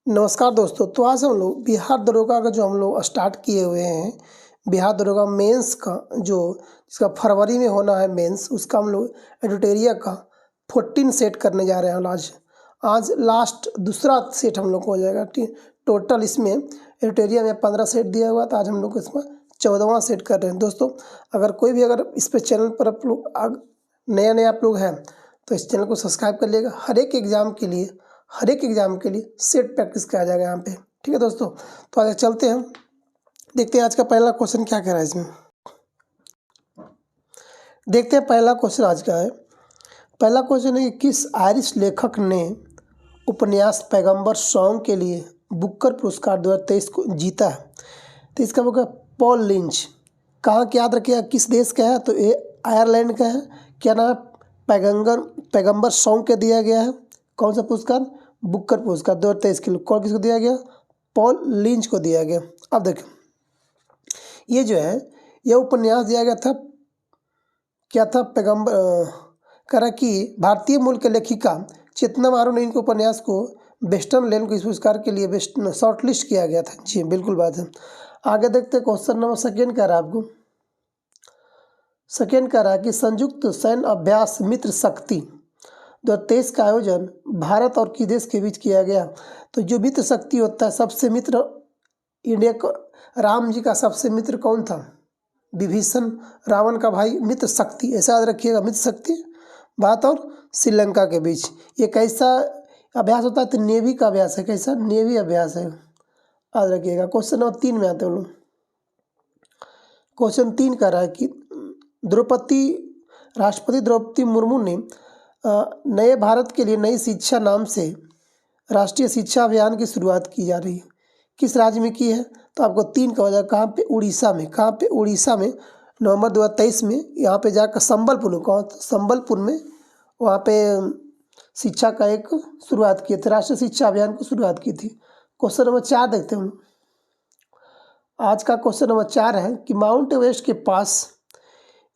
नमस्कार दोस्तों। तो आज हम लोग बिहार दरोगा का जो हम लोग स्टार्ट किए हुए हैं, बिहार दरोगा मेंस का जो जिसका फरवरी में होना है मेंस, उसका हम लोग एडिटोरिया का 14 सेट करने जा रहे हैं। आज आज लास्ट दूसरा सेट हम लोग को हो जाएगा। टोटल इसमें एडिटोरिया में 15 सेट दिया हुआ था, आज हम लोग इसमें 14वां सेट कर रहे हैं। दोस्तों अगर कोई भी अगर इस पे चैनल पर आप लोग नया आप लोग हैं तो इस चैनल को सब्सक्राइब कर लिएगा। हर एक एग्ज़ाम के लिए सेट प्रैक्टिस कराया जाएगा यहाँ पे। ठीक है दोस्तों, तो आगे चलते हैं, देखते हैं आज का पहला क्वेश्चन क्या कह रहा है इसमें। देखते हैं पहला क्वेश्चन आज का है। पहला क्वेश्चन है कि किस आयरिश लेखक ने उपन्यास पैगंबर सॉन्ग के लिए बुकर पुरस्कार 2023 को जीता है? तो इसका मतलब पॉल लिंच। कहाँ के याद रखिएगा, किस देश का है? तो ये आयरलैंड का है। क्या नाम है? पैगंबर सॉन्ग के दिया गया है। कौन सा पुरस्कार? बुकर पुरस्कार 2023 के लिए। कौन किसको दिया गया? पॉल लिंच को दिया गया। अब देखो, ये जो है ये उपन्यास दिया गया था, क्या था? करा कि भारतीय मूल के लेखिका चेतना मारू ने इनको उपन्यास को वेस्टर्न लेन को इस पुरस्कार के लिए शॉर्ट लिस्ट किया गया था। जी बिल्कुल बात है। आगे देखते हैं, क्वेश्चन नंबर सेकेंड कह रहा है आपको। सेकेंड कह रहा है कि संयुक्त सैन्य अभ्यास मित्र शक्ति 2023 का आयोजन भारत और किस देश के बीच किया गया? तो जो मित्र शक्ति होता है, सबसे मित्र इंडिया को, राम जी का सबसे मित्र कौन था? विभीषण, रावण का भाई। मित्र शक्ति ऐसा याद रखिएगा, मित्र शक्ति भारत और श्रीलंका के बीच। ये कैसा अभ्यास होता है? तो नेवी का अभ्यास है। कैसा? नेवी अभ्यास है, याद रखिएगा। क्वेश्चन नंबर 3 में आते हैं लोग। क्वेश्चन 3 कह रहा है कि राष्ट्रपति द्रौपदी मुर्मू ने नए भारत के लिए नई शिक्षा नाम से राष्ट्रीय शिक्षा अभियान की शुरुआत की जा रही है। किस राज्य में की है? तो आपको 3 का हो जाएगा। कहाँ पे? उड़ीसा में। कहाँ पे? उड़ीसा में। नवंबर 2023 में यहाँ पे जाकर संबलपुर में, कौन? संबलपुर में वहाँ पे शिक्षा का एक शुरुआत की थी, राष्ट्रीय शिक्षा अभियान की शुरुआत की थी। क्वेश्चन नंबर 4 देखते हैं। आज का क्वेश्चन नंबर 4 है कि माउंट एवरेस्ट के पास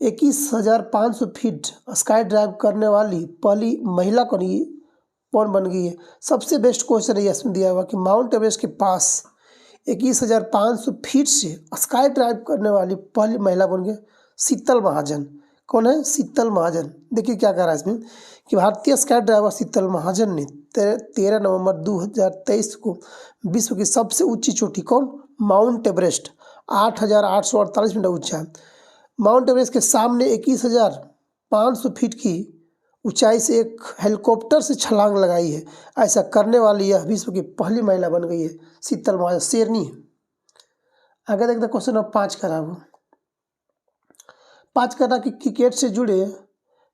21,500 फीट स्काई ड्राइव करने वाली पहली महिला कौन बन गई है? सबसे बेस्ट क्वेश्चन है इसमें दिया हुआ कि माउंट एवरेस्ट के पास 21,500 फीट से स्काई ड्राइव करने वाली पहली महिला बन गई शीतल महाजन। कौन है? शीतल महाजन। देखिए क्या कह रहा है इसमें कि भारतीय स्काई ड्राइवर शीतल महाजन ने 13 नवंबर 2023 को विश्व की सबसे ऊंची चोटी, कौन? माउंट एवरेस्ट, 8,848 मीटर ऊंचा है। माउंट एवरेस्ट के सामने 21,500 फीट की ऊंचाई से एक हेलीकॉप्टर से छलांग लगाई है। ऐसा करने वाली यह विश्व की पहली महिला बन गई है शीतल महाजन, शेरनी है। आगे देखते हैं, क्वेश्चन नंबर 5 करा वो। 5 करा कि क्रिकेट से जुड़े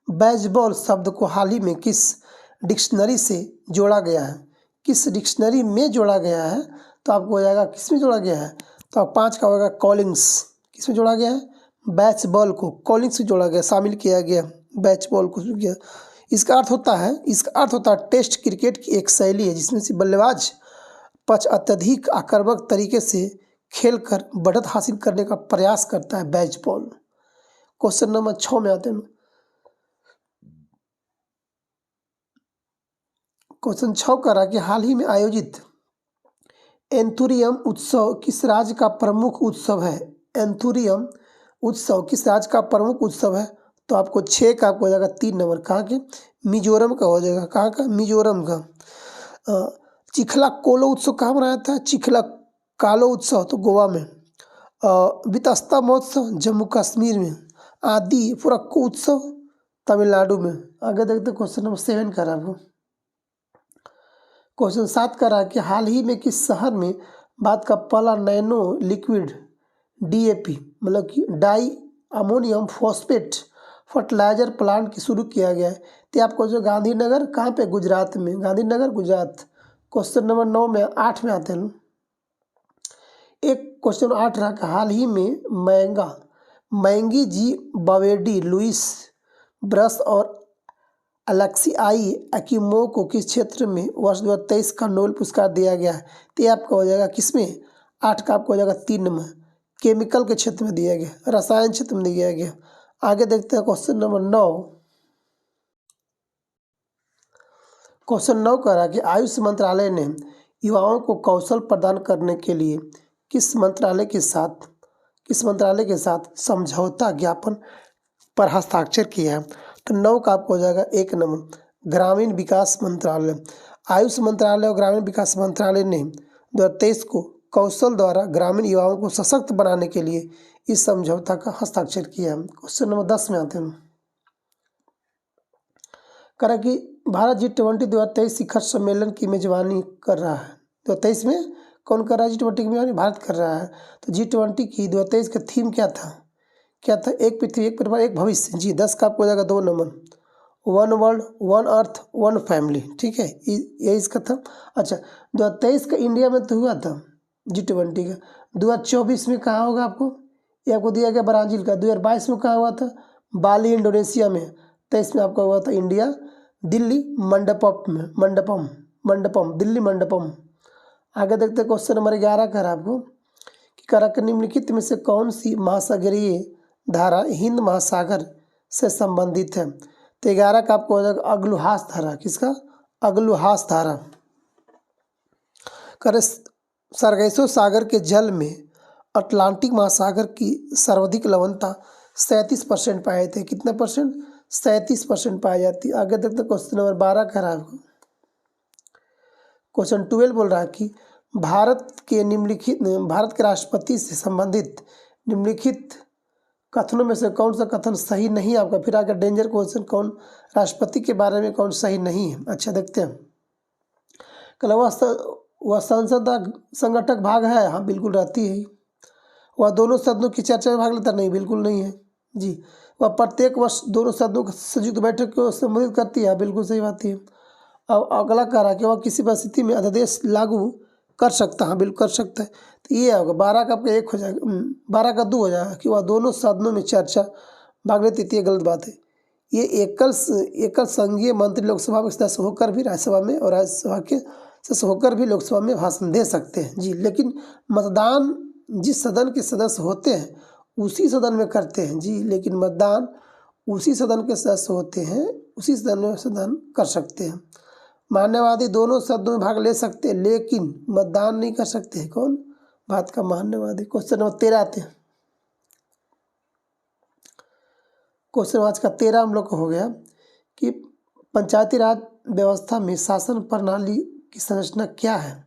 बेसबॉल शब्द को हाल ही में किस डिक्शनरी से जोड़ा गया है? किस डिक्शनरी में जोड़ा गया है? तो आपको हो जाएगा किस में जोड़ा गया है? तो आप 5 का होगा कॉलिंग्स। किस में जोड़ा गया है? बेसबॉल को कॉलिंग्स से जोड़ा गया, शामिल किया गया बेसबॉल को किया। इसका अर्थ होता है टेस्ट क्रिकेट की एक शैली है जिसमें से बल्लेबाज पक्ष अत्यधिक आक्रामक तरीके से खेलकर बढ़त हासिल करने का प्रयास करता है, बेसबॉल। क्वेश्चन नंबर 6 में आते हैं। क्वेश्चन 6 कह रहा कि हाल ही में आयोजित एंथुरियम उत्सव किस राज्य का प्रमुख उत्सव है? एंथुरियम उत्सव किस राज्य का प्रमुख उत्सव है? तो आपको 6 का आपको हो जाएगा 3 नंबर। कहाँ के? मिजोरम का हो जाएगा। कहाँ का? मिजोरम का। चिखला कोलो उत्सव कहाँ मनाया था? चिखला कालो उत्सव तो गोवा में। वितस्ता महोत्सव जम्मू कश्मीर में। आदि फुरक्कू उत्सव तमिलनाडु में। आगे देखते क्वेश्चन नंबर 7 का रहा। क्वेश्चन 7 का रहा कि हाल ही में किस शहर में भारत का पहला नैनो लिक्विड DAP मतलब कि diammonium phosphate fertiliser plant की शुरू किया गया है? तो आपको जो गांधीनगर, कहाँ पे? गुजरात में। गांधीनगर गुजरात। क्वेश्चन नंबर 9 में 8 में आते हैं। एक क्वेश्चन 8 रहा कि हाल ही में मैंगी जी बावेडी लुइस ब्रस और अलेक्सियाई अकीमो को किस क्षेत्र में वर्ष 2023 का नोबेल पुरस्कार दिया गया है? तो आपका हो जाएगा किसमें? 8 का आपको हो जाएगा 3 नंबर। केमिकल के क्षेत्र में दिया गया, रसायन क्षेत्र में दिया गया। आगे देखते हैं क्वेश्चन नंबर 9। क्वेश्चन 9 कह रहा कि आयुष मंत्रालय ने युवाओं को कौशल प्रदान करने के लिए किस मंत्रालय के साथ समझौता ज्ञापन पर हस्ताक्षर किया है? तो 9 का आपको हो जाएगा 1 नंबर ग्रामीण विकास मंत्रालय। आयुष मंत्रालय और ग्रामीण विकास मंत्रालय ने 2023 को कौशल द्वारा ग्रामीण युवाओं को सशक्त बनाने के लिए इस समझौता का हस्ताक्षर किया है। क्वेश्चन नंबर 10 में आते हैं। करा कि भारत G20 2023 शिखर सम्मेलन की मेजबानी कर रहा है। 2023 में कौन कर रहा है G20 की मेजबानी? भारत कर रहा है। तो G20 की 2023 का थीम क्या था? एक पृथ्वी, एक परिवार, एक भविष्य। जी 10 का आपको हो जाएगा 2 नंबर 1 वर्ल्ड 1 अर्थ 1 फैमिली। ठीक है, ये इसका था। अच्छा 2023 का इंडिया में तो हुआ था G20 का। 2024 में कहाँ होगा आपको? ये आपको दिया गया ब्राज़ील का। 2022 में कहाँ हुआ था? बाली इंडोनेशिया में। 23 में आपका हुआ था इंडिया दिल्ली मंडपम दिल्ली मंडपम। आगे देखते हैं क्वेश्चन नंबर 11 का आपको कि करा कि निम्नलिखित में से कौन सी महासागरीय धारा हिंद महासागर से संबंधित है? तो 11 का आपको हो जाएगा अग्लुहास धारा। किसका? अग्लुहास धारा। करे सरगेसो सागर के जल में अटलांटिक महासागर की सर्वाधिक लवणता 37% पाए थे। कितना परसेंट? 37% पाई जाती है। आगे देखते क्वेश्चन नंबर 12 का आपको क्वेश्चन 12 बोल रहा है कि भारत के राष्ट्रपति से संबंधित निम्नलिखित कथनों में से कौन सा कथन सही नहीं? आपका फिर आगे डेंजर क्वेश्चन, कौन राष्ट्रपति के बारे में कौन सही नहीं है? अच्छा देखते हैं। कल वह संसद संगठक भाग है? हाँ बिल्कुल रहती है। वह दोनों सदनों की चर्चा में भाग लेता? नहीं, बिल्कुल नहीं है जी। वह प्रत्येक वर्ष दोनों सदनों की संयुक्त बैठक को संबोधित करती है? बिल्कुल सही बात है। अब अगला कह रहा है कि वह किसी परिस्थिति में अध्यादेश लागू कर सकता है? हाँ बिल्कुल कर सकता है। तो ये होगा 12 का आपका 1 हो जाएगा, 12 का 2 हो जाएगा कि वह दोनों सदनों में चर्चा भाग लेती थी। ये गलत बात है। ये एकल संघीय मंत्री लोकसभा में सदस्य होकर भी राज्यसभा में और राज्यसभा के सदस्य होकर भी लोकसभा में भाषण दे सकते हैं जी। लेकिन मतदान जिस सदन के सदस्य होते हैं उसी सदन में करते हैं जी। लेकिन मतदान उसी सदन के सदस्य होते हैं उसी सदन में मतदान कर सकते हैं। मान्यवादी दोनों सदनों में भाग ले सकते हैं लेकिन मतदान नहीं कर सकते हैं। कौन? भारत का मान्यवादी। क्वेश्चन नंबर 13 आते हैं। क्वेश्चन आज का 13 हम लोग को हो गया कि पंचायती राज व्यवस्था में शासन प्रणाली की संरचना क्या है?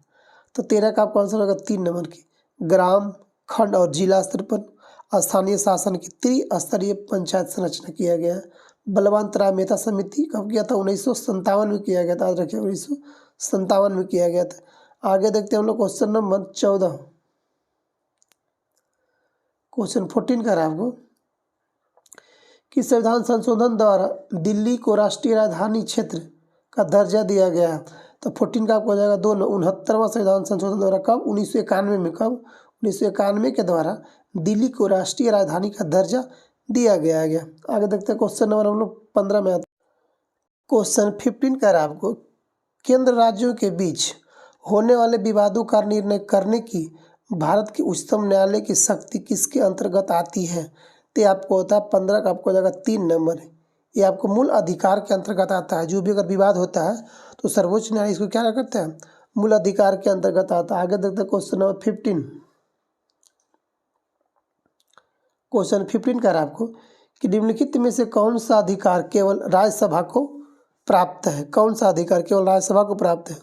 तो 13 का आपका आंसर होगा 3 नंबर की ग्राम, खंड और जिला स्तर पर स्थानीय शासन की त्रिस्तरीय पंचायत संरचना किया गया है। बलवंत राय मेहता समिति कब किया था? 1957 में किया गया था। याद रखिए 1957 में किया गया था। आगे देखते हैं हम लोग क्वेश्चन नंबर 14। क्वेश्चन 14 का आपको कि संविधान संशोधन द्वारा दिल्ली को राष्ट्रीय राजधानी क्षेत्र का दर्जा दिया गया है। तो 14 का आपको हो जाएगा 69वां संविधान संशोधन द्वारा कब? 1991 में। कब? 1991 के द्वारा दिल्ली को राष्ट्रीय राजधानी का दर्जा दिया गया है। आगे देखते हैं क्वेश्चन नंबर हम लोग 15 में आते हैं। क्वेश्चन 15 का आपको केंद्र राज्यों के बीच होने वाले विवादों का निर्णय करने की भारत के उच्चतम न्यायालय की शक्ति किसके अंतर्गत आती है? तो आपको होता है 15 का आपको हो जाएगा 3 नंबर। ये आपको मूल अधिकार के अंतर्गत आता है। जो भी अगर विवाद होता है तो सर्वोच्च न्यायालय इसको क्या करते हैं? मूल अधिकार के अंतर्गत आता है। आगे देखते हैं क्वेश्चन नंबर 15। क्वेश्चन 15 का आपको कि निम्नलिखित में से कौन सा अधिकार केवल राज्यसभा को प्राप्त है? कौन सा अधिकार केवल राज्यसभा को प्राप्त है?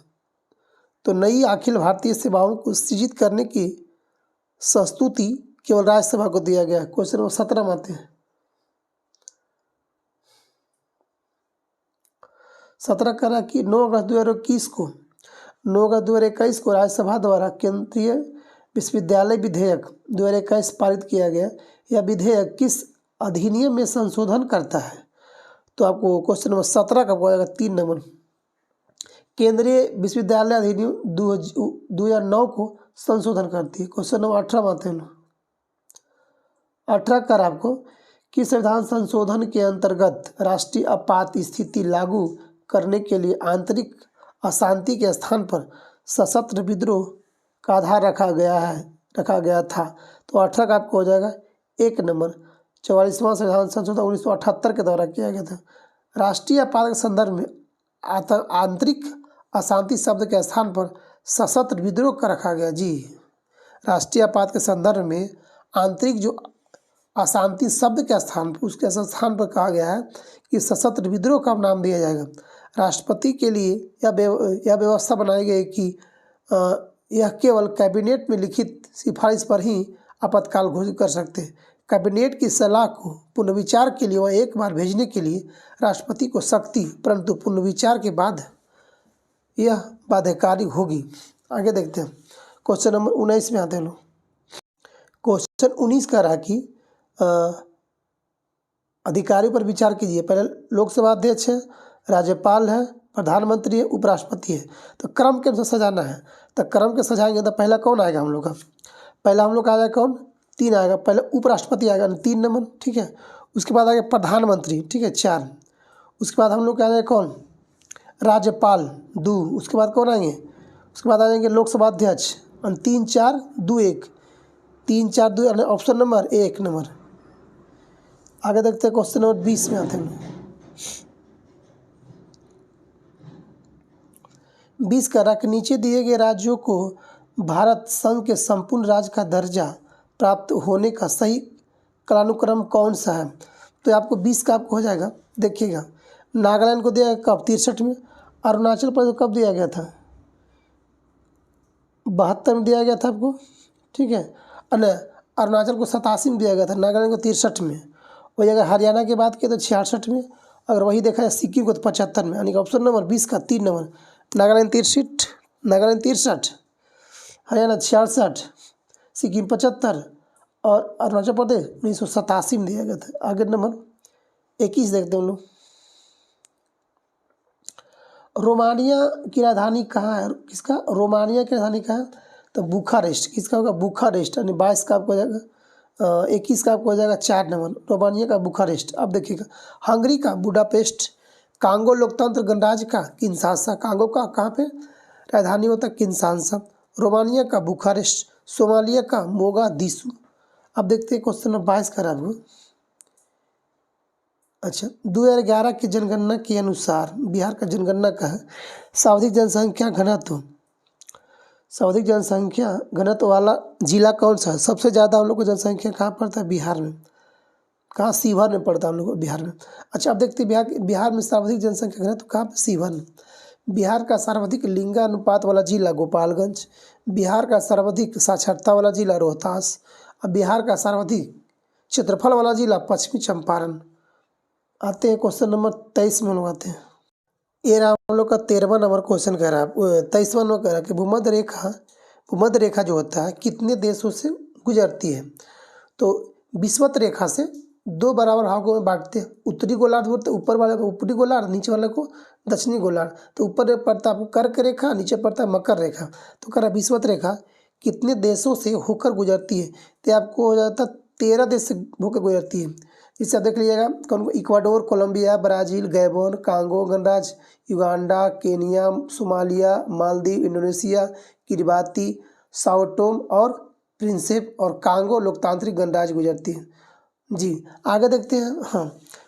तो नई अखिल भारतीय सेवाओं को सृजित करने की संस्तुति केवल राज्यसभा को दिया गया है। क्वेश्चन नंबर 17 में आते हैं। 17 करा कि 9 अगस्त 2021 को राज्यसभा द्वारा केंद्रीय विश्वविद्यालय विधेयक 2021 पारित किया गया। यह विधेयक किस अधिनियम में संशोधन करता है? तो आपको क्वेश्चन नंबर 17 का हो जाएगा 3 नंबर केंद्रीय विश्वविद्यालय अधिनियम 2009 को संशोधन करती है। क्वेश्चन नंबर 18 में आते हैं। 18 कर आपको कि संविधान संशोधन के अंतर्गत राष्ट्रीय आपात स्थिति लागू करने के लिए आंतरिक अशांति के स्थान पर सशस्त्र विद्रोह का आधार रखा गया था। तो 18 का आपको हो जाएगा 1 नंबर 44वां संविधान संशोधन 1978 के द्वारा किया गया था। राष्ट्रीय आपात के संदर्भ में आंतरिक अशांति शब्द के स्थान पर सशस्त्र विद्रोह का रखा गया। जी, राष्ट्रीय आपात के संदर्भ में आंतरिक जो अशांति शब्द के स्थान पर उसके स्थान पर कहा गया है कि सशस्त्र विद्रोह का नाम दिया जाएगा। राष्ट्रपति के लिए यह व्यवस्था बनाई गई कि यह केवल कैबिनेट में लिखित सिफारिश पर ही आपातकाल घोषित कर सकते हैं। कैबिनेट की सलाह को पुनर्विचार के लिए वह एक बार भेजने के लिए राष्ट्रपति को शक्ति, परंतु पुनर्विचार के बाद यह बाध्यकारी होगी। आगे देखते हैं, क्वेश्चन नंबर 19 में आते हैं लोग। क्वेश्चन 19 कह रहा है कि अधिकारियों पर विचार कीजिए। पहले लोकसभा अध्यक्ष है, राज्यपाल है, प्रधानमंत्री है, उपराष्ट्रपति है। तो क्रम के अनुसार सजाना है। तो क्रम के सजाएंगे तो पहला कौन आएगा हम लोग का? पहला हम लोग का आएगा कौन? 3 आएगा। पहले उपराष्ट्रपति आएगा 3 नंबर, ठीक है। उसके बाद आएगा प्रधानमंत्री, ठीक है, 4। उसके बाद हम लोग का आएगा कौन? राज्यपाल, 2। उसके बाद कौन आएंगे? उसके बाद आ जाएंगे लोकसभा अध्यक्ष, 3 4 2 1, 3 4 2, ऑप्शन नंबर 1 नंबर। आगे देखते हैं, क्वेश्चन नंबर 20 में आते हैं। 20 का रख नीचे दिए गए राज्यों को भारत संघ के संपूर्ण राज्य का दर्जा प्राप्त होने का सही कालानुक्रम कौन सा है? तो आपको 20 का आपको हो जाएगा। देखिएगा, नागालैंड को दिया कब? 63 में। अरुणाचल प्रदेश को कब दिया गया था? 72 में दिया गया था आपको, ठीक है। अरुणाचल को 87 में दिया गया था, नागालैंड को 63 में। वही अगर हरियाणा की बात की तो 66 में। अगर वही देखा जाए सिक्किम को तो 75 में। यानी कि ऑप्शन नंबर 20 का 3 नंबर, नागालैंड 63, हरियाणा 66, सिक्किम 75 और अरुणाचल प्रदेश 1987 में दिया गया था। आगे नंबर 21 देखते हैं हम लोग। रोमानिया की राजधानी कहाँ है? किसका? रोमानिया की राजधानी कहाँ है? तो बुखारेस्ट। किसका होगा? बुखारेस्ट। यानी 22 का आपको हो जाएगा, 21 का आपको हो जाएगा 4 नंबर, रोमानिया का बुखारेस्ट। अब देखिएगा, हंगरी का बुडापेस्ट, कांगो लोकतंत्र गणराज्य का किन्शासा। कांगो का कहाँ पे राजधानी होता है? किन्शासा। रोमानिया का बुखारेस्ट, सोमालिया का मोगादिशु। अब देखते हैं क्वेश्चन नंबर 22 का आपको। अच्छा, 2011 की जनगणना के अनुसार बिहार का जनगणना का है सर्वाधिक जनसंख्या घनत्व, सर्वाधिक जनसंख्या घनत्व वाला जिला कौन सा है? सबसे ज़्यादा हम लोग को जनसंख्या कहाँ पड़ता है? बिहार में। कहाँ? सीवर में पड़ता है हम लोग को, बिहार में। अच्छा, अब देखते हैं बिहार में सर्वाधिक जनसंख्या घनत्व कहाँ पर? सीवर में। बिहार का सर्वाधिक लिंगानुपात वाला जिला गोपालगंज। बिहार का सर्वाधिक साक्षरता वाला जिला रोहतास। और बिहार का सर्वाधिक क्षेत्रफल वाला जिला पश्चिमी चंपारण। आते हैं क्वेश्चन नंबर 23 में लोग आते हैं। ये रहा हम लोग का 13वां नंबर क्वेश्चन कह रहा है, 23वां नंबर कह रहा है कि भूमध्य रेखा जो होता है कितने देशों से गुजरती है? तो विषुवत रेखा से 2 बराबर भागों में बांटते हैं। उत्तरी गोलार्ध बोलते हैं, ऊपर वाले को ऊपरी गोलार्ध, नीचे वाले को दक्षिणी गोलार्ध। तो ऊपर पड़ता है कर्क रेखा, नीचे पड़ता है मकर रेखा। तो कह रहा है विषुवत रेखा कितने देशों से होकर गुजरती है? तो आपको हो जाता है 13 देश से होकर गुजरती है। इससे देख लीजिएगा कौन? Ecuador, Colombia, Brazil, Gabon, Congo गणराज्य, Uganda, Kenya, Somalia, Maldives, Indonesia, Kiribati, Sao Tome और प्रिंसेप और कांगो लोकतांत्रिक गणराज्य गुजरती है। जी, आगे देखते हैं। हाँ,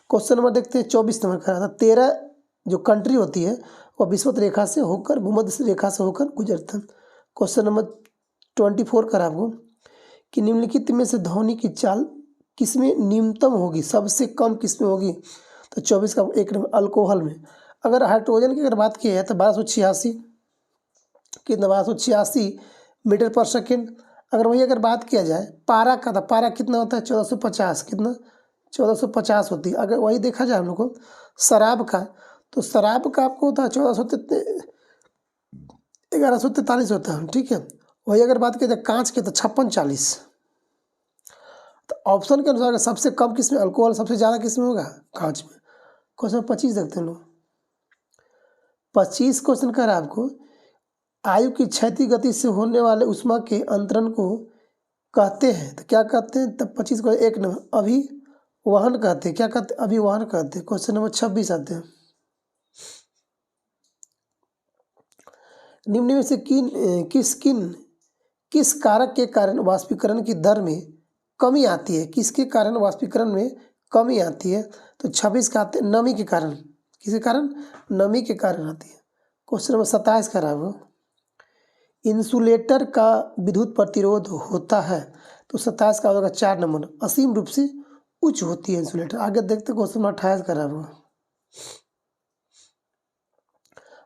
क्वेश्चन नंबर देखते हैं 24 नंबर का था। 13 जो कंट्री होती है वह विषुवत रेखा से होकर, भूमध्य रेखा से होकर गुजरता है। क्वेश्चन नंबर 24 का आपको कि निम्नलिखित में से ध्वनि की चाल किसमें न्यूनतम होगी, सबसे कम किसमें होगी? तो 24 का 1 नंबर, अल्कोहल में। अगर हाइड्रोजन की अगर बात की है तो 1286, कितना? 1286 मीटर पर सेकेंड। अगर वही अगर बात किया जाए पारा का, तो पारा कितना होता है? 1450। कितना? 1450 होती है। अगर वही देखा जाए हम लोग को शराब का, तो शराब का आपको होता है 1143 होता है, ठीक है। वही अगर बात किया जाए कांच के तो 5640। तो ऑप्शन के अनुसार सबसे कम किस में अल्कोहल, सबसे ज़्यादा किस में होगा? कांच में। क्वेश्चन 25 देखते हैं लोग। 25 क्वेश्चन कर रहा है आपको, आयु की क्षैतिज गति से होने वाले ऊष्मा के अंतरण को कहते हैं। तो क्या कहते हैं? तब 25 को 1 नंबर, अभिवहन कहते हैं। क्या कहते हैं? अभिवहन कहते हैं। क्वेश्चन नंबर 26 आते हैं। निम्न में से किस कारक के कारण वाष्पीकरण की दर में कमी आती है? किसके कारण वाष्पीकरण में कमी आती है? तो 26 का आते हैं नमी के कारण। किसके कारण? नमी के कारण आती है। क्वेश्चन नंबर 27 का रहा। इंसुलेटर का विद्युत प्रतिरोध होता है, तो 27 का हो जाएगा 4 नंबर, असीम रूप से उच्च होती है इंसुलेटर। आगे देखते क्वेश्चन नंबर 28 का रहा।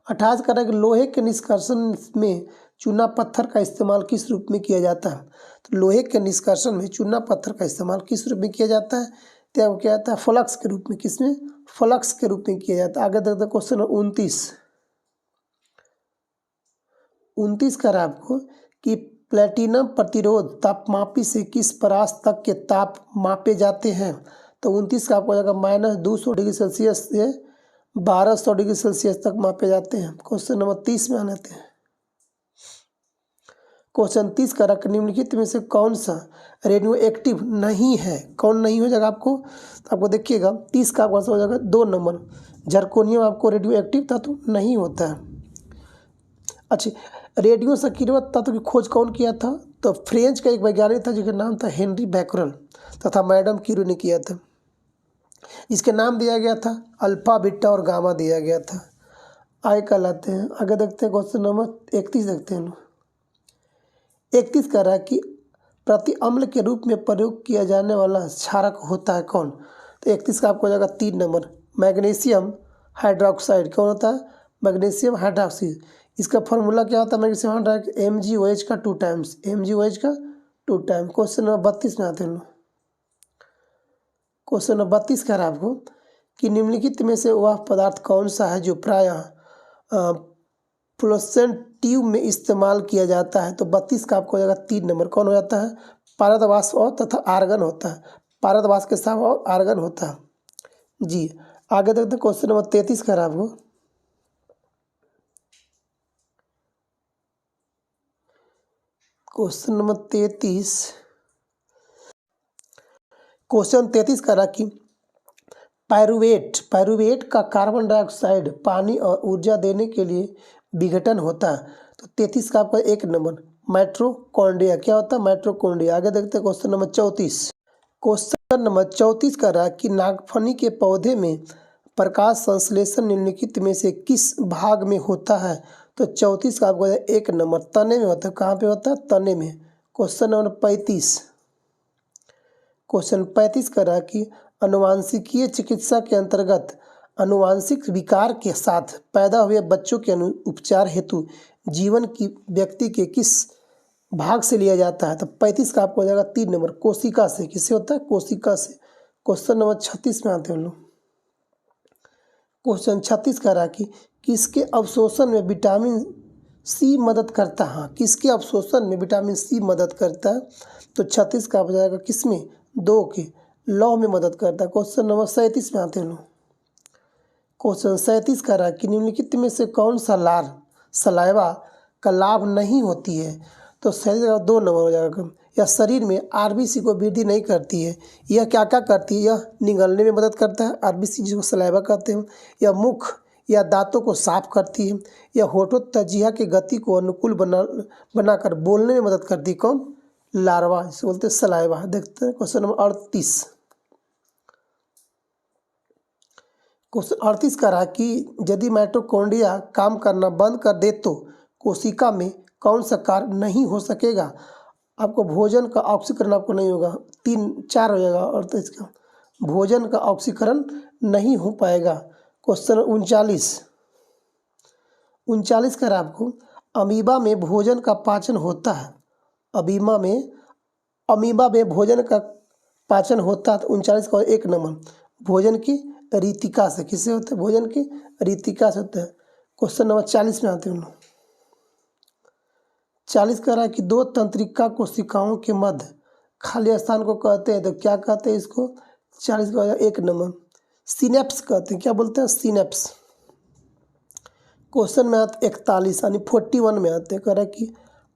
28 का रहा कि लोहे के निष्कर्षण में चूना पत्थर का इस्तेमाल किस रूप में किया जाता है। तो लोहे के निष्कर्षण में चूना पत्थर का इस्तेमाल किस रूप में किया जाता है, तो क्या जाता है फ्लक्स के रूप में। किसमें? फ्लक्स के रूप में किया जाता है। आगे देखते क्वेश्चन नंबर 29 का रहा आपको कि प्लेटिनम प्रतिरोध तापमापी से किस परास तक के ताप मापे जाते हैं। तो 29 का आपको हो जाएगा -200 डिग्री सेल्सियस से 1200 डिग्री सेल्सियस तक मापे जाते हैं। क्वेश्चन नंबर 30 में आने हैं। क्वेश्चन 30 का रख निम्नलिखित में से कौन सा रेडियो एक्टिव नहीं है। कौन नहीं हो जाएगा आपको, तो आपको देखिएगा 30 का आपका हो जाएगा 2 नंबर, जर्कोनियम आपको रेडियो एक्टिव तत्व नहीं होता है। अच्छा, रेडियो सक्रिय तत्व की खोज कौन किया था, तो फ्रेंच का एक वैज्ञानिक था जिसका नाम था हेनरी बैकरल तथा मैडम क्यूरी ने किया था, जिसके नाम दिया गया था अल्फा बीटा और गामा दिया गया था। आगे कहलाते हैं। आगे देखते हैं क्वेश्चन नंबर 31 देखते हैं। 31 कह रहा है कि प्रति अम्ल के रूप में प्रयोग किया जाने वाला क्षारक होता है कौन। तो 31 का आपको हो जाएगा 3 नंबर, मैग्नीशियम हाइड्रोक्साइड। कौन होता है? Magnesium hydroxide. इसका फॉर्मूला क्या होता है मैग्नीशियम हाइड्रोक्साइड? MgOH का 2 टाइम्स, MgOH का 2 टाइम। क्वेश्चन नंबर 32 में आते हैं। क्वेश्चन नंबर 32 कह रहा है आपको कि निम्नलिखित में से वह पदार्थ कौन सा है जो प्रायः फ्लोरेसेंट ट्यूब में इस्तेमाल किया जाता है। तो 32 का आपको हो जाएगा 3 नंबर, कौन हो जाता है? पारद वाष्प और तथा आर्गन होता है। पारद वाष्प के साथ और आर्गन होता है जी। आगे देखते हैं क्वेश्चन नंबर 33 का आपको। क्वेश्चन नंबर 33, क्वेश्चन 33 का रहा कि पायरुवेट का कार्बन डाइऑक्साइड पानी और ऊर्जा देने के लिए विघटन होता है। तो 33 का आपका 1 नंबर, माइटोकॉन्ड्रिया। क्या होता है? माइटोकॉन्ड्रिया। आगे देखते हैं क्वेश्चन नंबर 34। क्वेश्चन नंबर 34 का रहा कि नागफनी के पौधे में प्रकाश संश्लेषण निम्नलिखित में से किस भाग में होता है। तो 34 का आपको 1 नंबर, तने में होता है। कहाँ पे होता है? तने में। क्वेश्चन नंबर 35, क्वेश्चन 35 का रहा कि अनुवांशिकीय चिकित्सा के अंतर्गत अनुवांशिक विकार के साथ पैदा हुए बच्चों के उपचार हेतु जीवन की व्यक्ति के किस भाग से लिया जाता है। तो 35 का आपको हो जाएगा 3 नंबर, कोशिका से। किससे होता है? कोशिका से। क्वेश्चन नंबर 36 में आते हैं हम लोग। क्वेश्चन 36 का रहा कि किसके अवशोषण में विटामिन सी मदद करता है। हाँ, किसके अवशोषण में विटामिन सी मदद करता है। तो 36 का हो जाएगा किसमें? 2 के लौह में मदद करता है। क्वेश्चन नंबर 37 में आते हैं लोग। क्वेश्चन 37 का रहा कि निम्नलिखित में से कौन सा लार सलाइवा का लाभ नहीं होती है। तो 37 का 2 नंबर हो जाएगा। यह शरीर में आरबीसी को वृद्धि नहीं करती है। यह क्या क्या करती है? यह निगलने में मदद करता है, आरबीसी जिसको सलाइवा कहते हैं। यह मुख या दांतों को साफ करती है। यह होठों तथा जिह्वा की गति को अनुकूल बनाकर बोलने में मदद करती है। कौन? लार्वा, इसे बोलते हैं सलाइवा। देखते हैं क्वेश्चन नंबर 38। क्वेश्चन 38 का रहा कि यदि माइटोकॉन्ड्रिया काम करना बंद कर दे तो कोशिका में कौन सा कार्य नहीं हो सकेगा। आपको भोजन का ऑक्सीकरण आपको नहीं होगा। 3-4 हो जाएगा। और तो इसका भोजन का ऑक्सीकरण नहीं हो पाएगा। क्वेश्चन 39 का रहा आपको अमीबा में भोजन का पाचन होता है। अमीबा में भोजन का पाचन होता है। तो 39 का 1 नंबर, भोजन की रीतिका से। किससे होता है? भोजन की रीतिका से होता है। क्वेश्चन नंबर 40 में आते हैं हम लोग। 40 कह रहा है कि 2 तंत्रिका कोशिकाओं के मध्य खाली स्थान को कहते हैं। तो क्या कहते हैं इसको? 40 का 1 नंबर, सिनेप्स कहते हैं। क्या बोलते हैं? सिनेप्स। क्वेश्चन में आते 41 यानी 41 में आते हैं। कह रहा है कि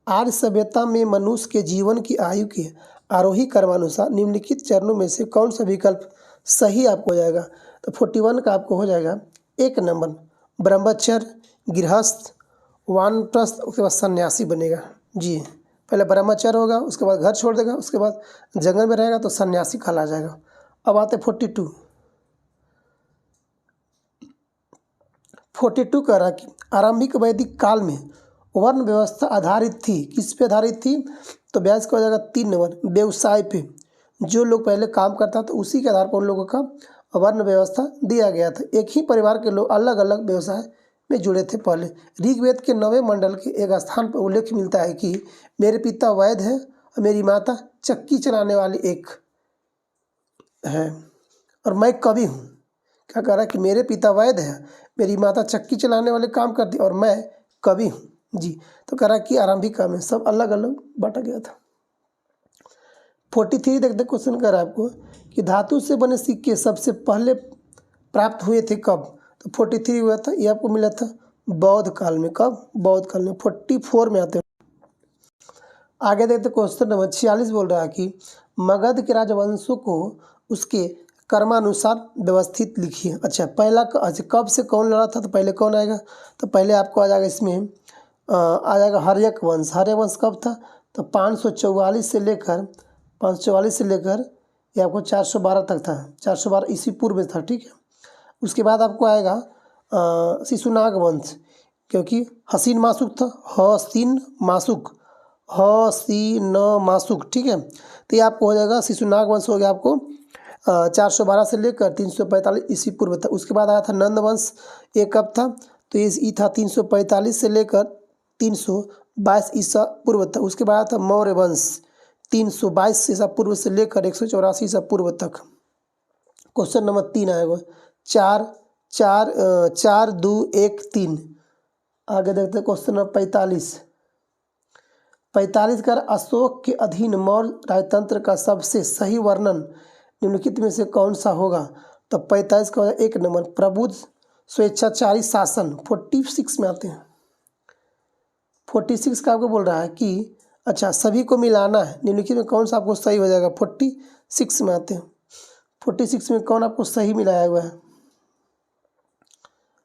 आर्य सभ्यता में मनुष्य के जीवन की आयु के आरोही क्रमानुसार निम्नलिखित चरणों में से कौन सा विकल्प सही आपको हो जाएगा। तो 41 का आपको हो जाएगा 1 नंबर, ब्रह्मचर्य, गृहस्थ, वानप्रस्थ, उसके बाद सन्यासी बनेगा जी। पहले ब्रह्मचर्य होगा, उसके बाद घर छोड़ देगा, उसके बाद जंगल में रहेगा तो सन्यासी कहला जाएगा। अब आते 42। 42 कह रहा कि आरंभिक वैदिक काल में वर्ण व्यवस्था आधारित थी। किस पे आधारित थी? तो ब्याज का हो जाएगा 3 नंबर, व्यवसाय पे। जो लोग पहले काम करता था उसी के आधार पर उन लोगों का वर्ण व्यवस्था दिया गया था। एक ही परिवार के लोग अलग अलग व्यवसाय में जुड़े थे पहले। ऋग्वेद के 9वें मंडल के एक स्थान पर उल्लेख मिलता है कि मेरे पिता वैद्य हैं और मेरी माता चक्की चलाने वाली एक है और मैं कवि हूँ। क्या कह रहा है कि मेरे पिता वैद्य हैं, मेरी माता चक्की चलाने वाले काम करती और मैं कवि हूँ जी। तो कह रहा कि आरंभिक काल में सब अलग अलग बांटा गया था। 43 देखते क्वेश्चन कर रहा है आपको कि धातु से बने सिक्के सबसे पहले प्राप्त हुए थे कब? तो 43 हुआ था, ये आपको मिला था बौद्ध काल में। कब? बौद्ध काल में। 44 में आते हैं। आगे देखते क्वेश्चन नंबर 46 बोल रहा है कि मगध के राजवंशों को उसके कर्मानुसार व्यवस्थित लिखिए। अच्छा अच्छा कब से कौन लड़ा था? तो पहले कौन आएगा? तो पहले आपको आ जाएगा इसमें आ जाएगा हर्यक वंश। हर्यक वंश कब था? तो 544 से लेकर ये आपको 412 तक था। 412 ईस्वी पूर्व में था, ठीक है। उसके बाद आपको आएगा शिशुनाग वंश, क्योंकि हसीन मासुक था। हसीन मासुक, ठीक है। तो ये आपको हो जाएगा शिशुनाग वंश हो गया आपको 412 से लेकर 345 ईस्वी पूर्व तक। उसके बाद आया था नंद वंश, ये कब था? तो ये था 345 से लेकर 322 ईसा पूर्व तक। उसके बाद आया था मौर्य वंश 322 ईसा पूर्व से लेकर 184 ईसा पूर्व तक। क्वेश्चन नंबर 3 आएगा 4-4-4-2-1-3। आगे देखते हैं क्वेश्चन नंबर 45 कर अशोक के अधीन मौर्य राजतंत्र का सबसे सही वर्णन निम्नलिखित में से कौन सा होगा? तो 45 का 1 नंबर प्रबुद्ध स्वेच्छाचारी शासन। 46 में आते हैं। 46 का आपको बोल रहा है कि अच्छा सभी को मिलाना है, निम्नलिखित में कौन सा आपको सही हो जाएगा? 46 में आते हैं। 46 में कौन आपको सही मिलाया हुआ है?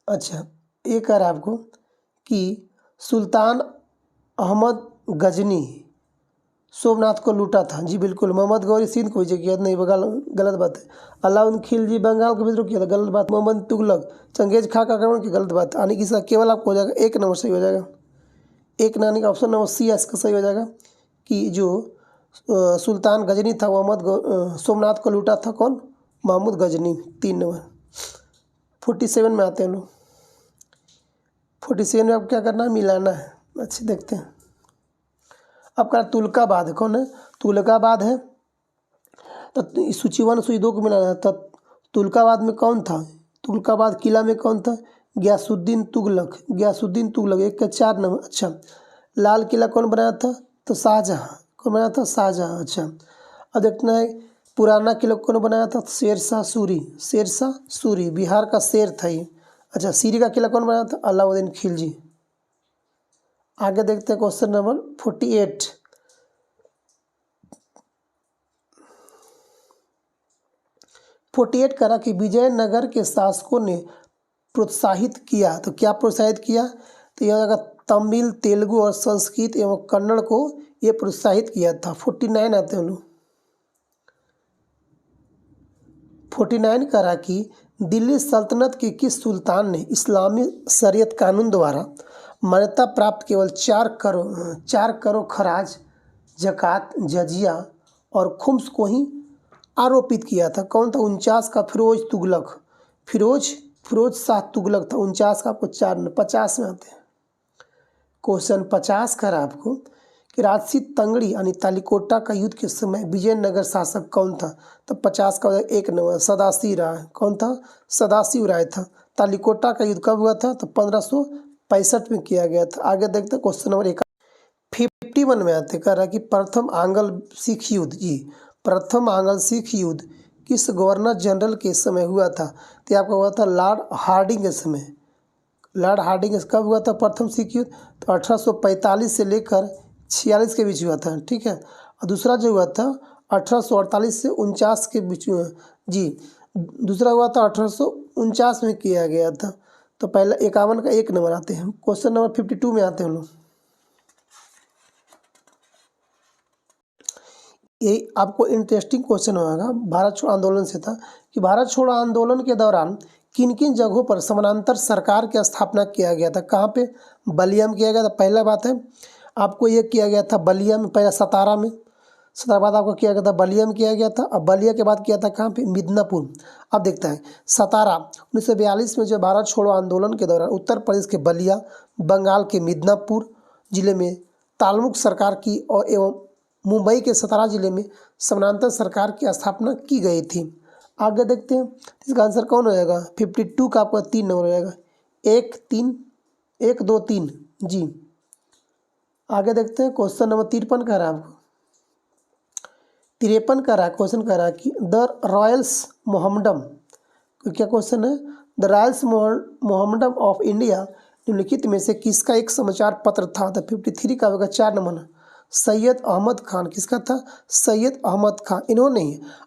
अच्छा ये कह रहा है आपको कि सुल्तान अहमद गजनी सोमनाथ को लूटा था। जी बिल्कुल। मोहम्मद गौरी सिंध को विजय किया नहीं, गलत बात है। अलाउद्दीन खिलजी बंगाल को विद्रोह किया था, गलत बात। मोहम्मद तुगलक चंगेज खां का आक्रमण की, गलत बात। यानी कि इसका केवल आपको हो जाएगा 1 नंबर सही हो जाएगा। 1 नानी का ऑप्शन नंबर सी इसका सही हो जाएगा कि जो सुल्तान गजनी था वो सोमनाथ को लूटा था। कौन? महमूद गजनी। 3 नंबर। 47 में आते हैं लोग। 47 में आप क्या करना है? मिलाना है। अच्छे देखते हैं। अब का तुलकाबाद है। कौन है? तुलकाबाद है। तो सूची 1 सूची 2 को मिलाना है। तो तुलकाबाद में कौन था? तुलकाबाद किला में कौन था? गयासुद्दीन तुगलक। 1 का 4 नंबर। अच्छा लाल किला कौन बनाया था? तो शाहजहाँ। कौन बनाया था? शाहजहाँ। अच्छा अब देखना है पुराना किला कौन बनाया था? शेरशाह सूरी। बिहार का शेर था ये। अच्छा सीरी का किला कौन बनाया था? अलाउद्दीन खिलजी। आगे देखते हैं क्वेश्चन नंबर 48। 48 करा कि विजयनगर के शासकों ने प्रोत्साहित किया। तो क्या प्रोत्साहित किया? तो यह होगा तमिल, तेलुगु और संस्कृत एवं कन्नड़ को ये प्रोत्साहित किया था। 49 आते हैं लोग। 49 करा कि दिल्ली सल्तनत के किस सुल्तान ने इस्लामी शरीयत कानून द्वारा मान्यता प्राप्त केवल 4 करोड़ खराज, ज़कात, जजिया और खुम्स को ही आरोपित किया था? कौन था? 49 का फिरोज शाह तुगलक था। 49 का आपको 4 50 में आते हैं। क्वेश्चन 50 कर आपको कि राजसी तंगड़ी यानी तालिकोटा का युद्ध के समय विजयनगर शासक कौन था? तो 50 का 1 नंबर सदाशिव राय। कौन था? सदाशिव राय था। तालिकोटा का युद्ध कब हुआ था? तो 1565 में किया गया था। आगे देखते हैं क्वेश्चन नंबर 51 में आते कर रहा है कि प्रथम आंग्ल सिख युद्ध। जी प्रथम आंग्ल सिख युद्ध किस गवर्नर जनरल के समय हुआ था? तो आपका हुआ था लॉर्ड हार्डिंग के समय। लॉर्ड हार्डिंग कब हुआ था प्रथम सिख युद्ध? तो 1845 से लेकर 46 के बीच हुआ था, ठीक है। और दूसरा जो हुआ था 1848 से 49 के बीच में। जी दूसरा हुआ था 1849 में किया गया था। तो पहला 51 का 1 नंबर आते हैं। क्वेश्चन नंबर 52 में आते हैं लोग। यही आपको इंटरेस्टिंग क्वेश्चन होगा, भारत छोड़ो आंदोलन से था कि भारत छोड़ो आंदोलन के दौरान किन किन जगहों पर समानांतर सरकार की स्थापना किया गया था? कहाँ पे? बलिया में किया गया था। पहला बात है आपको ये किया गया था बलिया में, पहला सतारा में, सतारा बाद आपको किया गया था बलिया में किया गया था। अब बलिया के बाद किया था कहाँ पे? मिदनापुर। अब देखते हैं सतारा 1942 में जो भारत छोड़ो आंदोलन के दौरान उत्तर प्रदेश के बलिया, बंगाल के मिदनापुर जिले में तालमुख सरकार की और एवं मुंबई के सतारा जिले में समानांतर सरकार की स्थापना की गई थी। आगे देखते हैं इसका आंसर कौन हो जाएगा? 52 का आपका 3 नंबर हो जाएगा। 1 3 1 2 3 जी। आगे देखते हैं क्वेश्चन नंबर 53 कह रहा है आपको, 53 कह रहा है क्वेश्चन, कह रहा है कि द रॉयल्स मोहम्मडम, क्या क्वेश्चन है? द रॉयल्स मोहम्मडम ऑफ इंडिया निम्नलिखित में से किसका एक समाचार पत्र था? तो 53 का होगा 4 नंबर सैयद अहमद खान। किसका था? सैयद अहमद खान। इन्होंने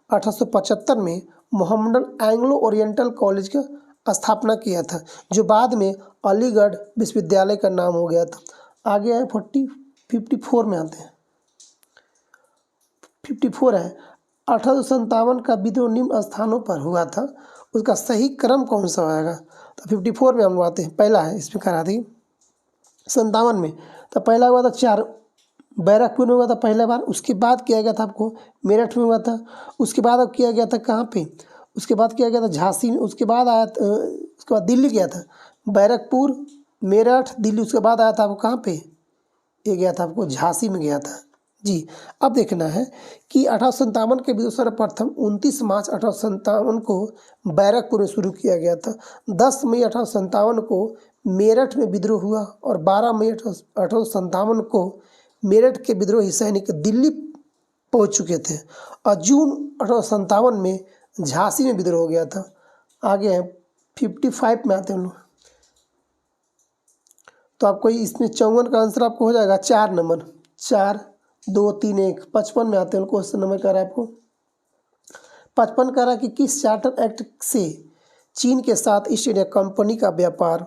1875 में मोहम्मडन एंग्लो ओरिएंटल कॉलेज का स्थापना किया था, जो बाद में अलीगढ़ विश्वविद्यालय का नाम हो गया था। आगे आए 54 में आते हैं। 54 है 1857 का विद्रोह निम्न स्थानों पर हुआ था, उसका सही क्रम कौन सा होगा? तो 54 में हम आते हैं। पहला है इसमें करा दी 57 में, तो पहला हुआ था 4 बैरकपुर में हुआ था पहला बार। उसके बाद किया गया था आपको मेरठ में हुआ था। उसके बाद अब किया गया था कहाँ पे? उसके बाद किया गया था झांसी में। उसके बाद आया उसके बाद दिल्ली गया था, बैरकपुर, मेरठ, दिल्ली। उसके बाद आया था आपको कहाँ पे? ये गया था आपको झांसी में गया था जी। अब देखना है कि 1857 के विद्रोह सर्वप्रथम 29 मार्च 1857 को बैरकपुर में शुरू किया गया था। 10 मई 1857 को मेरठ में विद्रोह हुआ और 12 मई 1857 को मेरठ के विद्रोही सैनिक दिल्ली पहुंच चुके थे और जून 1857 में झांसी में विद्रोह हो गया था। आगे हैं 55 में आते हैं हम लोग, तो आपको इसमें 54 का आंसर आपको हो जाएगा 4 नंबर 4 2 3 1। 55 में आते हैं क्वेश्चन नंबर कह रहा है आपको 55 कह रहा है कि किस चार्टर एक्ट से चीन के साथ ईस्ट इंडिया कंपनी का व्यापार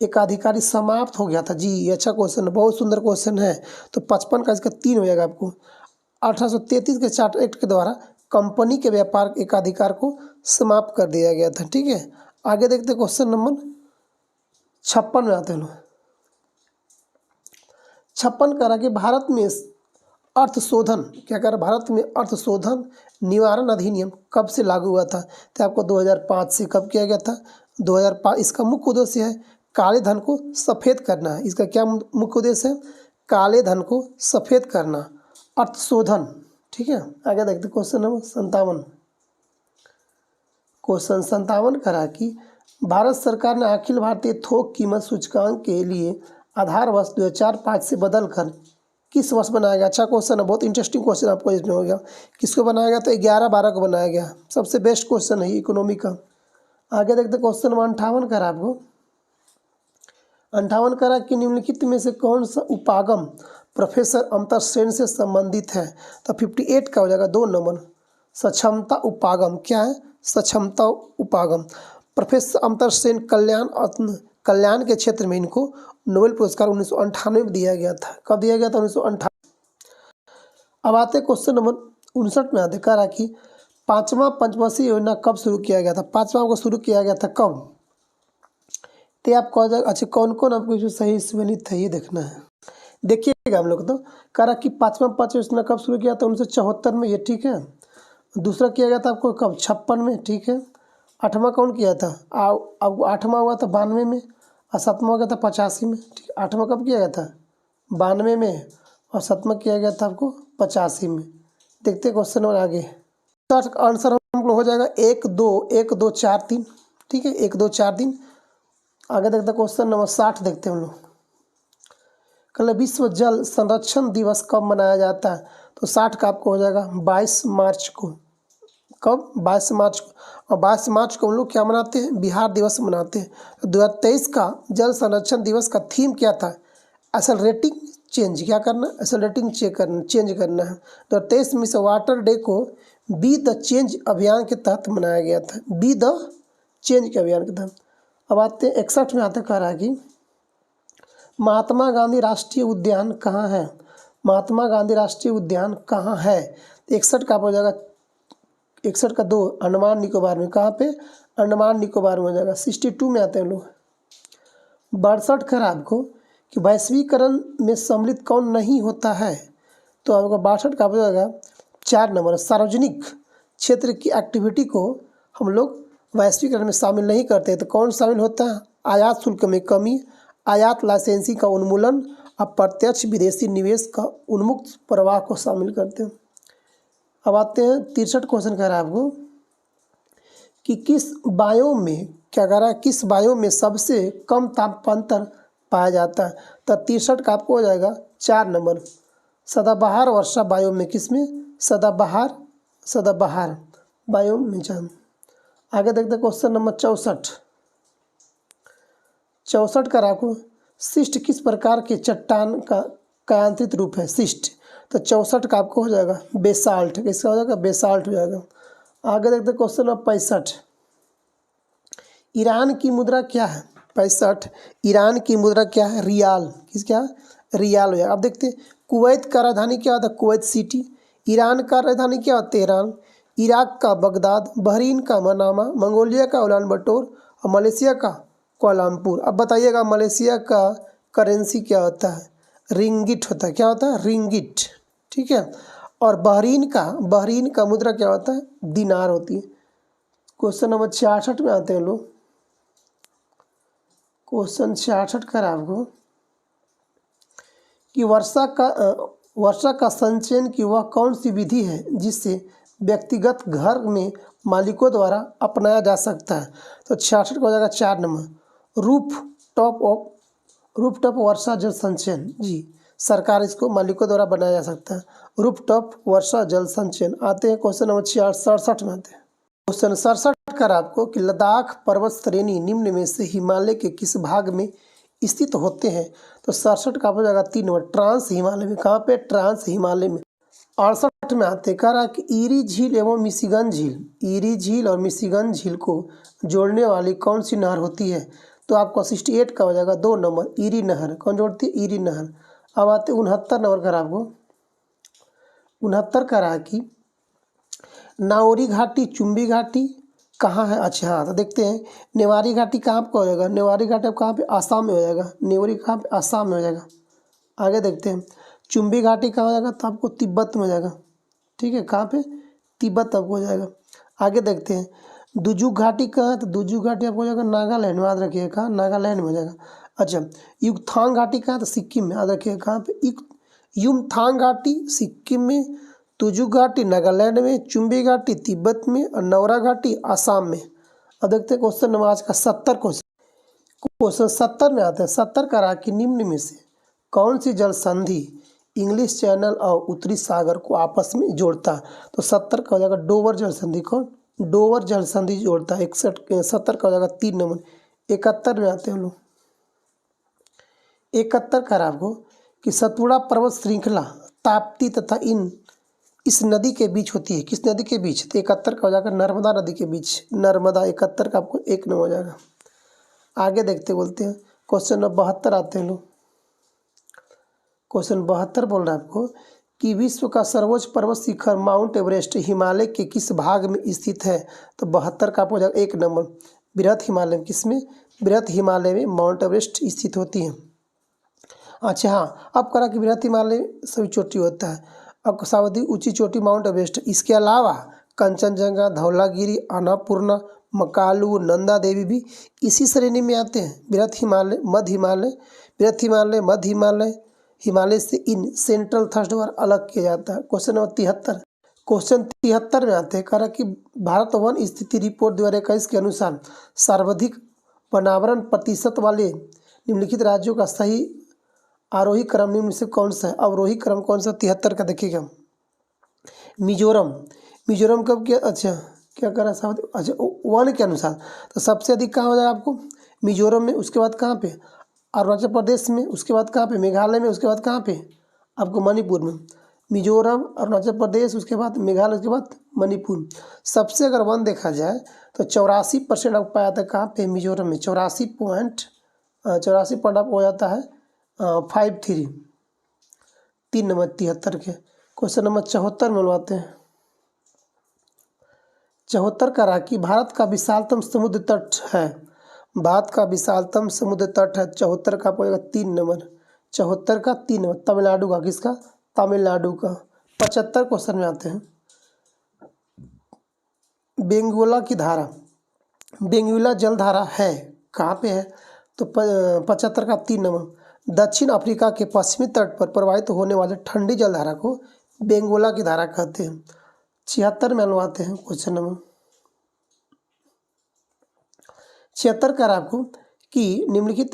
एकाधिकारी समाप्त हो गया था? जी ये अच्छा क्वेश्चन है, बहुत सुंदर क्वेश्चन है। तो 55 का इसका 3 हो जाएगा आपको। 1833 के चार्टर एक्ट के द्वारा कंपनी के व्यापार एकाधिकार को समाप्त कर दिया गया था। ठीक है, आगे देखते हैं क्वेश्चन नंबर 56 में आते हैं। 56 कह रहा कि भारत में अर्थशोधन, क्या कर भारत में अर्थशोधन निवारण अधिनियम कब से लागू हुआ था? तो आपको 2005 से। कब किया गया था? 2005। इसका मुख्य उद्देश्य है काले धन को सफ़ेद करना है। इसका क्या मुख्य उद्देश्य है? काले धन को सफ़ेद करना, अर्थशोधन। ठीक है, आगे देखते क्वेश्चन नंबर 57। क्वेश्चन 57 करा कि भारत सरकार ने अखिल भारतीय थोक कीमत सूचकांक के लिए आधार वर्ष 2005 से बदलकर किस वर्ष बनाया गया? अच्छा क्वेश्चन है, बहुत इंटरेस्टिंग क्वेश्चन आपको इसमें हो गया। किसको बनाया गया? तो 11/12 को बनाया गया। सबसे बेस्ट क्वेश्चन है इकोनॉमी का। आगे देखते क्वेश्चन नंबर 58 करा आपको 58 करा कि निम्नलिखित में से कौन सा उपागम प्रोफेसर अमर्त्य सेन से संबंधित है? तो 58 का हो जाएगा 2 नंबर सक्षमता उपागम। क्या है? सक्षमता उपागम। प्रोफेसर अमर्त्य सेन कल्याण के क्षेत्र में इनको नोबेल पुरस्कार 1998 में दिया गया था। कब दिया गया था? 1998। अब आते क्वेश्चन नंबर 59 में आते कह रहा कि 5वां पंचवर्षीय योजना कब शुरू किया गया था? 5वां को शुरू किया गया था कब? तो आप कह जाएगा अच्छा कौन कौन आपको इसमें सही सम्मिलित है ये देखना है। देखिएगा हम लोग तो कह रहा कि 5वां पंच योजना कब शुरू किया था? 1974 में। ये ठीक है। दूसरा किया गया था आपको कब? 56 में। ठीक है। 8वां कौन किया था? अब 8वां हुआ था 92 में और 7वां हो गया था 85 में। ठीक है, 8वां कब किया गया था? 92 में और 7वां किया गया था आपको 85 में। देखते क्वेश्चन और आगे। तो आंसर हम लोग हो जाएगा 1 2 4 3। ठीक है, 1 2 4 3। आगे देखते क्वेश्चन नंबर 60 देखते हैं हम लोग। कल विश्व जल संरक्षण दिवस कब मनाया जाता है? तो 60 का आपको हो जाएगा 22 मार्च को। कब? 22 मार्च को। और 22 मार्च को हम लोग क्या मनाते हैं? बिहार दिवस मनाते हैं। तो 2023 का जल संरक्षण दिवस का थीम क्या था? Accelerating change. क्या करना? एक्सेलरेटिंग चेंज करना है। 2023 में से वाटर डे को बी द चेंज अभियान के तहत मनाया गया था। बी द चेंज के अभियान के तहत। अब आते हैं 61 में आते कह रहा है कि महात्मा गांधी राष्ट्रीय उद्यान कहाँ है? महात्मा गांधी राष्ट्रीय उद्यान कहाँ है? 61 का हो जाएगा 61 का 2 अंडमान निकोबार में। कहाँ पे? अंडमान निकोबार में हो जाएगा। 62 में आते हैं लोग। 62 का आपको कि वैश्वीकरण में सम्मिलित कौन नहीं होता है, तो आपका 62 का हो जाएगा 4 नंबर। सार्वजनिक क्षेत्र की एक्टिविटी को हम लोग वैश्वीकरण में शामिल नहीं करते, तो कौन शामिल होता है? आयात शुल्क में कमी, आयात लाइसेंसिंग का उन्मूलन, अप्रत्यक्ष विदेशी निवेश का उन्मुक्त प्रवाह को शामिल करते हैं। अब आते हैं 63 क्वेश्चन कह रहा है आपको कि किस बायोम में, क्या कह रहा है, किस बायोम में सबसे कम तापांतर पाया जाता है, तो 63 का आपको हो जाएगा 4 नंबर। सदाबहार वर्षा बायोम में, किसमें? सदाबहार बायोम में जान। आगे देखते हैं क्वेश्चन नंबर 64 का आपको शिस्ट किस प्रकार के चट्टान का कायांत्रित रूप है? शिस्ट, तो 64 का आपको हो जाएगा बेसाल्ट। किसका हो जाएगा? बेसाल्ट हो जाएगा। आगे देखते हैं क्वेश्चन नंबर 65। ईरान की मुद्रा क्या है? 65 ईरान की मुद्रा क्या है? रियाल। किस क्या? रियाल हो जाएगा। अब देखते हैं कुवैत का राजधानी क्या होता है? Kuwait city. ईरान का राजधानी क्या होता है? तेहरान। इराक का बगदाद, बहरीन का मनामा, मंगोलिया का उलान बटोर और मलेशिया का कोलालमपुर। अब बताइएगा मलेशिया का करेंसी क्या होता है? रिंगिट होता है। क्या होता है? रिंगिट। ठीक है। और बहरीन का मुद्रा क्या होता है? दिनार होती है। क्वेश्चन नंबर 66 में आते हैं लोग। क्वेश्चन 66 का आपको कि वर्षा का संचयन की वह कौन सी विधि है जिससे व्यक्तिगत घर में मालिकों द्वारा अपनाया जा सकता है, तो 66 का हो जाएगा 4 नंबर। रूफ टॉप वर्षा जल संचयन। जी, सरकार इसको मालिकों द्वारा बनाया जा सकता है। रूफ टॉप वर्षा जल संचयन। आते हैं क्वेश्चन नंबर 67 में आते हैं। क्वेश्चन 67 का आपको कि लद्दाख पर्वत श्रेणी निम्न में से हिमालय के किस भाग में स्थित होते हैं, तो 67 का हो जाएगा 3 नंबर। ट्रांस हिमालय में। कहाँ पे? ट्रांस हिमालय में। 68 में आते कह रहा कि ईरी झील एवं मिशिगन झील, ईरी झील और मिशिगन झील को जोड़ने वाली कौन सी नहर होती है, तो आपको 68 का हो जाएगा 2 नंबर। ईरी नहर। कौन जोड़ती है? ईरी नहर। अब आते 69 नंबर का आपको 69 का रहा कि नाओरी घाटी, चुम्बी घाटी कहाँ है? अच्छा हाँ, तो देखते हैं नेवारी घाटी कहाँ पर हो जाएगा? नेवारी घाटी अब कहाँ पे? आसाम में हो जाएगा। नेवारी कहाँ पे? आसाम में हो जाएगा। आगे देखते हैं चुम्बी घाटी कहाँ हो जाएगा, तो आपको तिब्बत में हो जाएगा। ठीक है, कहाँ पे? तिब्बत आपको हो जाएगा। आगे देखते हैं दुजुक घाटी कहाँ है, तो दुजुक घाटी आपको हो जाएगा नागालैंड में। याद रखिएगा कहाँ? नागालैंड में हो जाएगा। अच्छा, युमथांग घाटी कहाँ है, तो सिक्किम में। याद रखिएगा कहाँ पे? युमथांग घाटी सिक्किम में, तुजुक घाटी नागालैंड में, चुम्बी घाटी तिब्बत में और नौरा घाटी आसाम में। अब देखते हैं क्वेश्चन नंबर आज का 70 क्वेश्चन 70 में आते हैं। 70 का रहा कि निम्न में से कौन सी जल संधि इंग्लिश चैनल और उत्तरी सागर को आपस में जोड़ता है, तो 70 का हो जाएगा डोवर जल संधि। कौन? डोवर जल संधि जोड़ता है। 70 का हो जाएगा 3 नंबर। 71 में आते हैं लोग। 71 का आपको कि सतपुड़ा पर्वत श्रृंखला ताप्ती तथा इस नदी के बीच होती है। किस नदी के बीच? तो 71 का हो जाएगा नर्मदा नदी के बीच। नर्मदा। 71 का आपको 1 नंबर हो जाएगा। आगे देखते बोलते हैं क्वेश्चन नंबर 72 आते हैं लोग। क्वेश्चन 72 बोल रहा है आपको कि विश्व का सर्वोच्च पर्वत शिखर माउंट एवरेस्ट हिमालय के किस भाग में स्थित है, तो 72 का आपको हो जाएगा 1 नंबर। बृहत हिमालय में। किसमें? बृहत हिमालय में माउंट एवरेस्ट स्थित होती है। अच्छा हाँ, अब करा कि बृहत हिमालय सभी चोटी होता है। अब सर्वाधिक ऊंची चोटी माउंट एवरेस्ट। इसके अलावा कंचनजंगा, धौलागिरी, अन्नपूर्णा, मकालू, नंदा देवी भी इसी श्रेणी में आते हैं। बृहत हिमालय, मध्य हिमालय, बृहत हिमालय, मध्य हिमालय, हिमालय से इन सेंट्रल थर्स्ट बार अलग किया जाता है। Question number 73। क्वेश्चन 73 में आते हैं कह रहा कि भारत वन स्थिति रिपोर्ट 2021 के अनुसार सर्वाधिक वनावरण प्रतिशत वाले निम्नलिखित राज्यों का सही आरोही क्रम निम्न से कौन सा है? अवरोही क्रम कौन सा? 73 का देखिएगा। मिजोरम कब क्या? अच्छा क्या करा साहब? अच्छा वन के अनुसार तो सबसे अधिक कहाँ हो जाएगा आपको? मिजोरम में। उसके बाद कहाँ पे? अरुणाचल प्रदेश में। उसके बाद कहाँ पे? मेघालय में। उसके बाद कहाँ पे? आपको मणिपुर में। मिजोरम, अरुणाचल प्रदेश, उसके बाद मेघालय, उसके बाद मणिपुर। सबसे अगर वन देखा जाए तो 84% आपको पाया था कहाँ पे? मिजोरम में। 84.83 आपको हो जाता है 53। 3 नंबर 73 के। क्वेश्चन नंबर 74 में बनवाते हैं। 74 का राखी भारत का विशालतम समुद्र तट है। भारत का विशालतम समुद्र तट है 74 का, आपको 3 नंबर। 74 का 3 नंबर तमिलनाडु का, किसका? तमिलनाडु का। 75 क्वेश्चन में आते हैं। बेंगुला की धारा, बेंगुला जलधारा है कहाँ पे है? तो 75 का 3 नंबर। दक्षिण अफ्रीका के पश्चिमी तट पर प्रवाहित होने वाले ठंडी जलधारा को बेंगोला की धारा कहते हैं। 76 में अनुवाते हैं क्वेश्चन नंबर 76 का आपको कि निम्नलिखित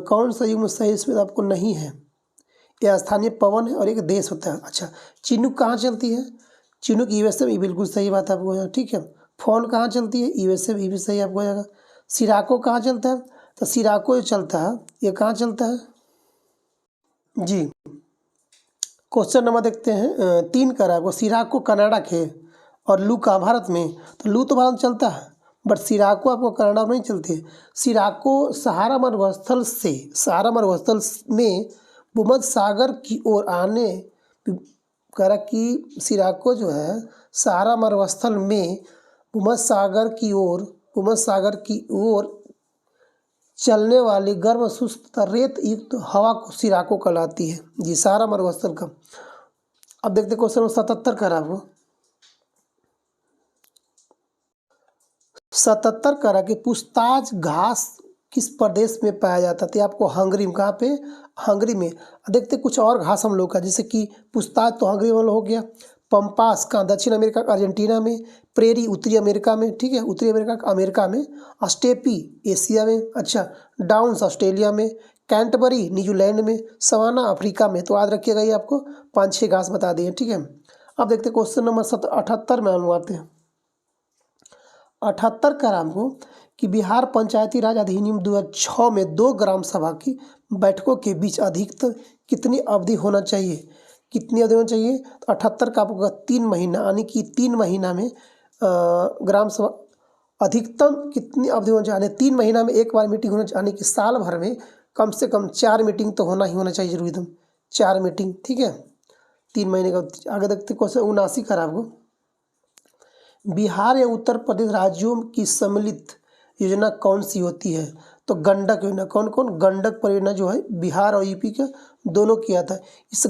कौन सा युग्म सही इसमें आपको नहीं है? यह स्थानीय पवन है और एक देश होता है। अच्छा, चिनूक कहाँ चलती है? चिनूक यूएसए में, बिल्कुल सही बात आपको यहाँ, ठीक है। फोन कहाँ चलती है? यूएसए में, भी सही आपको जाएगा। सिराको कहाँ चलता है? तो सिराको जो चलता है ये कहाँ चलता है जी? क्वेश्चन नंबर देखते हैं 3 का आपको। सिराको कनाडा के और लू का भारत में। तो लू तो भारत में चलता है बट सिराको आपको कनाडा में नहीं चलती है। सिराको सहारा मरुस्थल से, सहारा मरुस्थल में भूमध्य सागर की ओर आने, कह रहा कि सिराको जो है सहारा मरुस्थल में भूमध्य सागर की ओर चलने वाली गर्म शुष्क तथा रेत युक्त हवा को सिराको कहलाती है जी, सहारा मरुस्थल का। अब देखते क्वेश्चन 77 का आपको। 77 का कि पूछताछ घास किस प्रदेश में पाया जाता था? आपको हंगरी में, कहाँ पे? हंगरी में। देखते कुछ और घास हम लोग का, जैसे कि पूछताछ तो हंगरी वाला हो गया। पंपास का दक्षिण अमेरिका का अर्जेंटीना में। प्रेरी उत्तरी अमेरिका में, ठीक है, उत्तरी अमेरिका का अमेरिका में। स्टेपी एशिया में। अच्छा, डाउन्स ऑस्ट्रेलिया में। कैंटबरी न्यूजीलैंड में। सवाना अफ्रीका में। तो याद रखिएगा, ये आपको 5-6 घास बता दिए, ठीक है। अब देखते क्वेश्चन नंबर 78 में हम आते हैं। 78 का आपको कि बिहार पंचायती राज अधिनियम 2006 में 2 ग्राम सभा की बैठकों के बीच अधिकतम कितनी अवधि होना चाहिए? कितनी अवधि होना चाहिए? तो 78 का आपको 3 महीना, यानी कि 3 महीना में ग्राम सभा अधिकतम कितनी अवधि होना चाहिए? 3 महीना में एक बार मीटिंग होना चाहिए, यानी कि साल भर में कम से कम 4 मीटिंग तो होना ही होना चाहिए, जरूर एकदम 4 मीटिंग, ठीक है। 3 महीने का। आगे देखते क्वेश्चन 79 का आपको। बिहार या उत्तर प्रदेश राज्यों की सम्मिलित योजना कौन सी होती है? तो गंडक योजना। कौन कौन? गंडक परियोजना जो है बिहार और यूपी के दोनों किया था। इस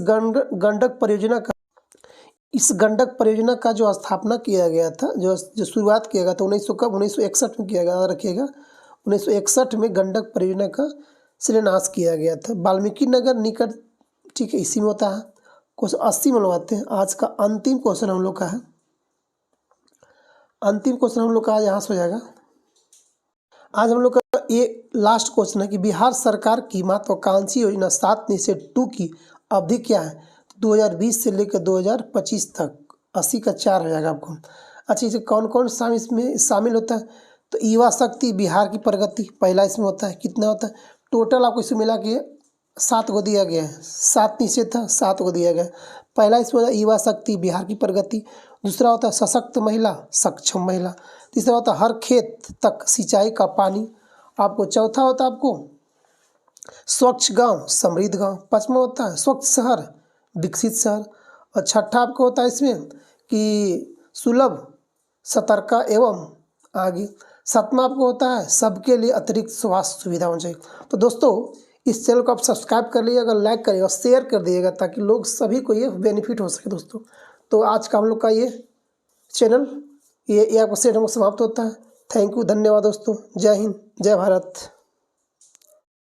गंडक परियोजना का जो स्थापना किया गया था, जो शुरुआत किया गया था 1961 में किया गया, रखिएगा 1961 में गंडक परियोजना का शिलान्यास किया गया था वाल्मीकि नगर निकट, ठीक है, इसी में होता है। क्वेश्चन 80 में लगाते हैं। आज का अंतिम क्वेश्चन हम लोग का है। अंतिम क्वेश्चन हम लोग का आज यहाँ से हो जाएगा। आज हम लोग का ये लास्ट क्वेश्चन है कि बिहार सरकार की महत्वाकांक्षी योजना 7 निश्चय 2 की अवधि क्या है? 2020 से लेकर 2025 तक। 80 का 4 हो जाएगा आपको। अच्छा, इसे कौन कौन सा इसमें शामिल होता है? तो युवा शक्ति, बिहार की प्रगति पहला इसमें होता है। कितना होता है? टोटल आपको इसमें मिला के 7 को दिया गया है। 7 निश्चय था, 7 को दिया गया। पहला इसमें होता है युवा शक्ति, बिहार की प्रगति। दूसरा होता है सशक्त महिला, सक्षम महिला। तीसरा होता है हर खेत तक सिंचाई का पानी आपको। चौथा होता है आपको स्वच्छ गांव, समृद्ध गांव। पांचवा होता है स्वच्छ शहर, विकसित शहर। और छठा आपको होता है इसमें कि सुलभ, सतर्क एवं आगे। सातवां आपको होता है सबके लिए अतिरिक्त स्वास्थ्य सुविधा होनी चाहिए। तो दोस्तों, इस चैनल को आप सब्सक्राइब कर लीजिएगा, लाइक करिएगा, शेयर कर दीजिएगा, ताकि लोग सभी को ये बेनिफिट हो सके दोस्तों। तो आज का हम लोग का ये चैनल ये आपको सेट हमको समाप्त होता है। थैंक यू, धन्यवाद दोस्तों। जय हिंद, जय भारत।